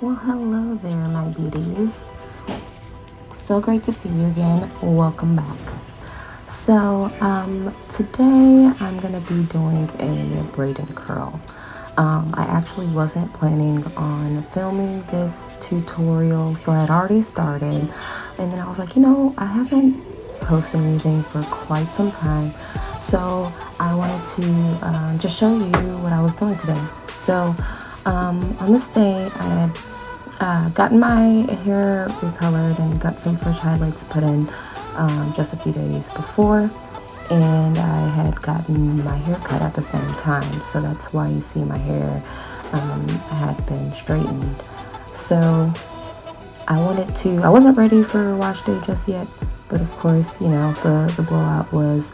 Well, hello there, my beauties. So great to see you again. Welcome back. So, today I'm gonna be doing a braid and curl. I actually wasn't planning on filming this tutorial, so I had already started, and then I was like, I haven't posted anything for quite some time, so I wanted to just show you what I was doing today. So, on this day, I had gotten my hair recolored and got some fresh highlights put in just a few days before, and I had gotten my hair cut at the same time, so that's why you see my hair had been straightened. So I wasn't ready for wash day just yet, but of course, the blowout was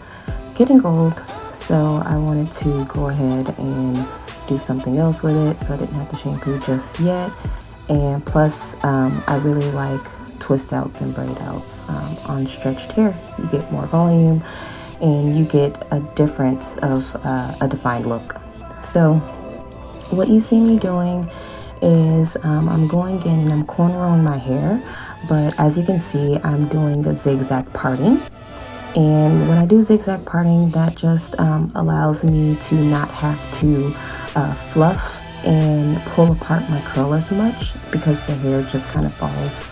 getting old, so I wanted to go ahead and do something else with it, so I didn't have to shampoo just yet. And plus, I really like twist outs and braid outs on stretched hair. You get more volume and you get a difference of a defined look. So what you see me doing is I'm going in and I'm cornrowing my hair, but as you can see, I'm doing a zigzag parting. And when I do zigzag parting, that just allows me to not have to fluff and pull apart my curl as much, because the hair just kind of falls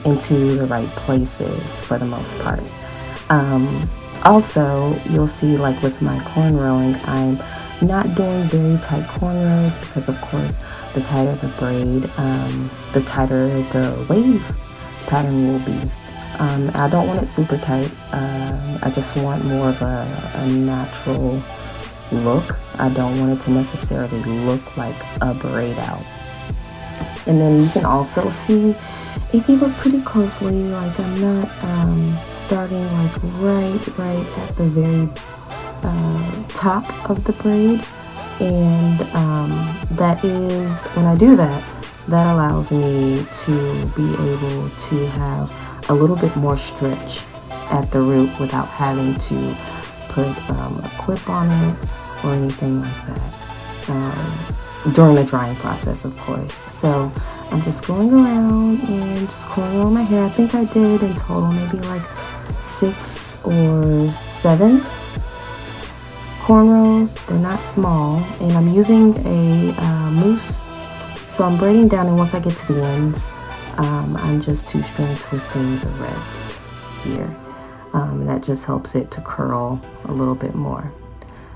into the right places for the most part. Also, you'll see, like with my cornrowing, I'm not doing very tight cornrows, because of course the tighter the braid, the tighter the wave pattern will be. I don't want it super tight. I just want more of a natural look. I don't want it to necessarily look like a braid out. And then you can also see, if you look pretty closely, like I'm not starting like right at the very top of the braid, and that is, when I do that, that allows me to be able to have a little bit more stretch at the root without having to put a clip on it or anything like that during the drying process, of course. So I'm just going around and just cornrowing my hair. I think I did in total maybe like 6 or 7 cornrows. They're not small, and I'm using a mousse, so I'm braiding down, and once I get to the ends, I'm just 2-string twisting the rest here. That just helps it to curl a little bit more.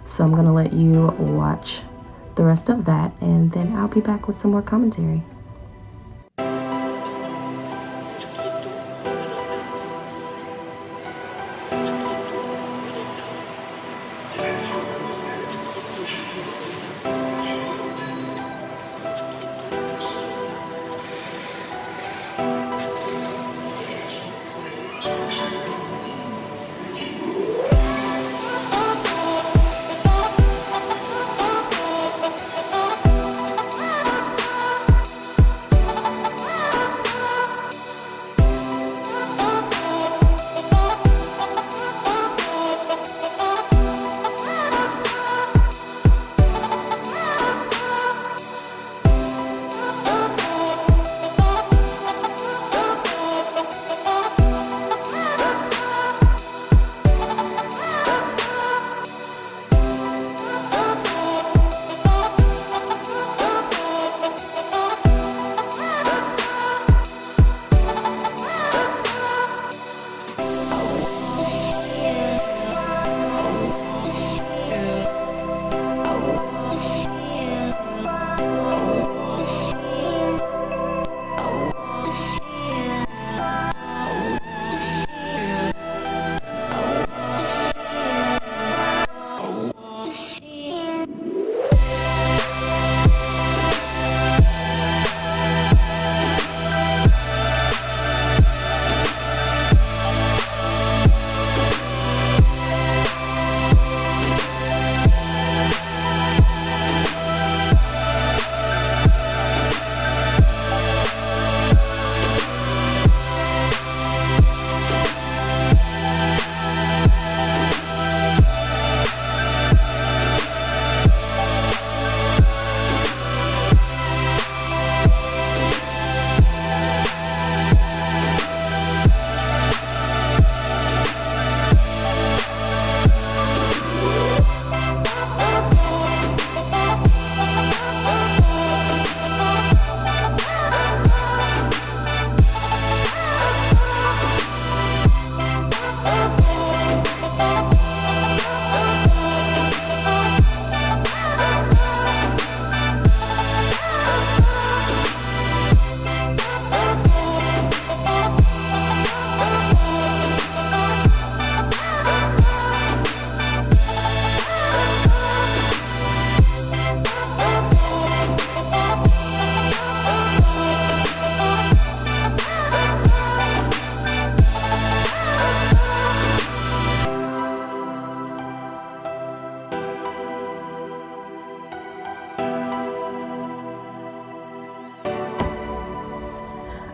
So I'm gonna let you watch the rest of that, and then I'll be back with some more commentary.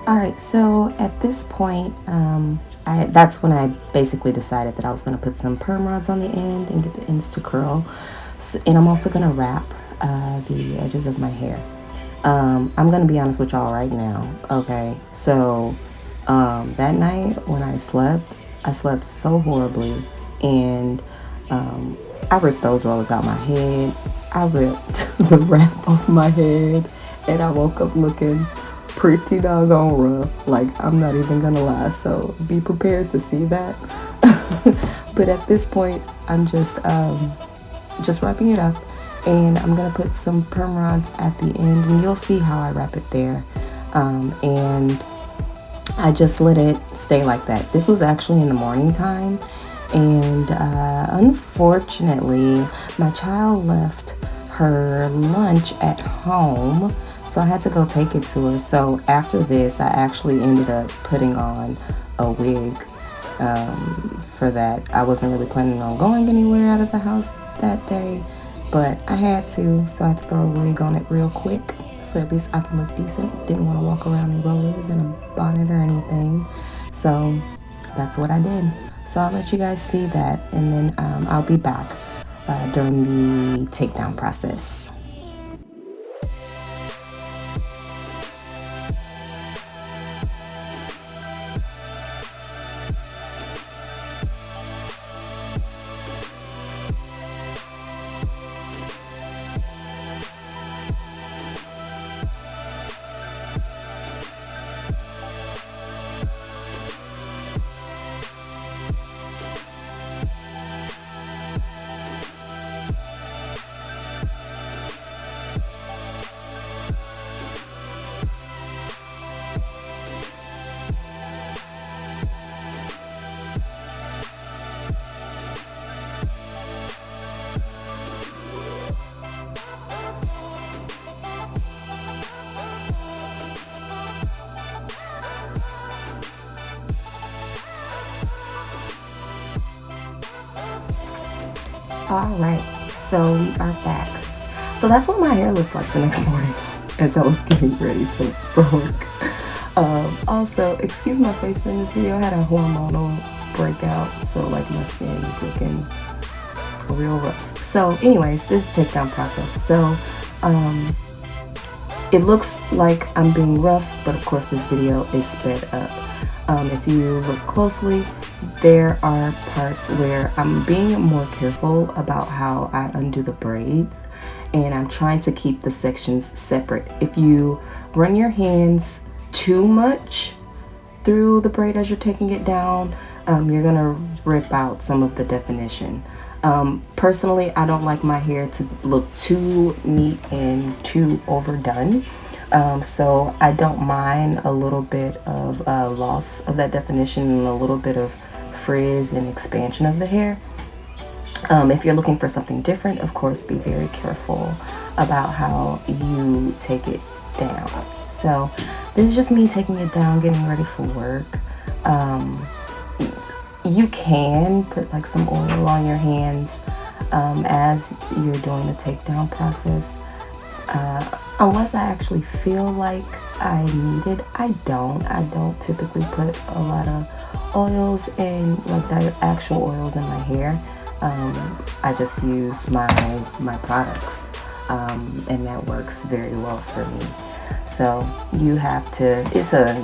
All right, so at this point, that's when I basically decided that I was going to put some perm rods on the end and get the ends to curl. So, and I'm also going to wrap the edges of my hair. I'm going to be honest with y'all right now, okay? So that night when I slept so horribly, and I ripped those rollers out my head. I ripped the wrap off my head, and I woke up looking pretty doggone rough. Like, I'm not even gonna lie, so be prepared to see that. But at this point, I'm just wrapping it up, and I'm gonna put some perm rods at the end, and you'll see how I wrap it there. And I just let it stay like that. This was actually in the morning time, and unfortunately my child left her lunch at home, so I had to go take it to her. So after this, I actually ended up putting on a wig for that. I wasn't really planning on going anywhere out of the house that day, but I had to, so I had to throw a wig on it real quick, so at least I can look decent. Didn't want to walk around in rollers and a bonnet or anything, so that's what I did. So I'll let you guys see that, and then I'll be back during the takedown process. All right, so we are back. So that's what my hair looked like the next morning as I was getting ready for work. Also, excuse my face in this video. I had a hormonal breakout, so like my skin is looking real rough. So anyways, this is the takedown process. So it looks like I'm being rough, but of course this video is sped up. If you look closely, there are parts where I'm being more careful about how I undo the braids, and I'm trying to keep the sections separate. If you run your hands too much through the braid as you're taking it down, you're gonna rip out some of the definition. Personally, I don't like my hair to look too neat and too overdone. So I don't mind a little bit of loss of that definition and a little bit of frizz and expansion of the hair. If you're looking for something different, of course, be very careful about how you take it down. So this is just me taking it down, getting ready for work. You can put like some oil on your hands as you're doing the takedown process. Unless I actually feel like I need it, I don't typically put a lot of oils and like actual oils in my hair. I just use my products, and that works very well for me. So you have to,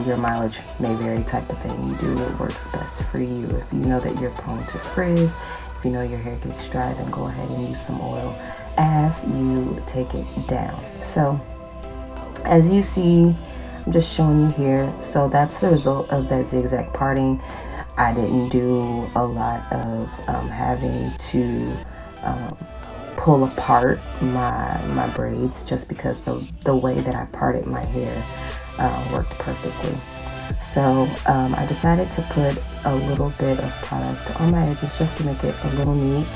your mileage may vary type of thing. You do what works best for you. If you know that you're prone to frizz, if you know your hair gets dry, then go ahead and use some oil as you take it down. So as you see, I'm just showing you here. So that's the result of that zigzag parting. I didn't do a lot of having to pull apart my braids, just because the way that I parted my hair worked perfectly. So I decided to put a little bit of product on my edges just to make it a little neat.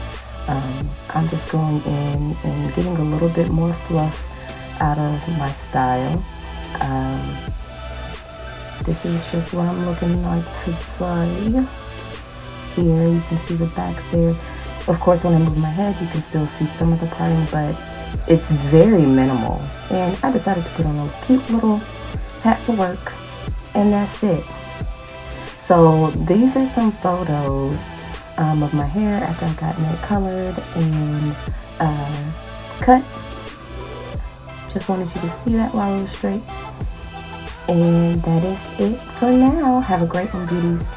I'm just going in and getting a little bit more fluff out of my style. This is just what I'm looking like today. Here you can see the back there. Of course, when I move my head, you can still see some of the parting, but it's very minimal. And I decided to put on a cute little hat for work And that's it. So these are some photos of my hair after I gotten it colored and cut. Just wanted you to see that while it was straight. And that is it for now. Have a great one, beauties.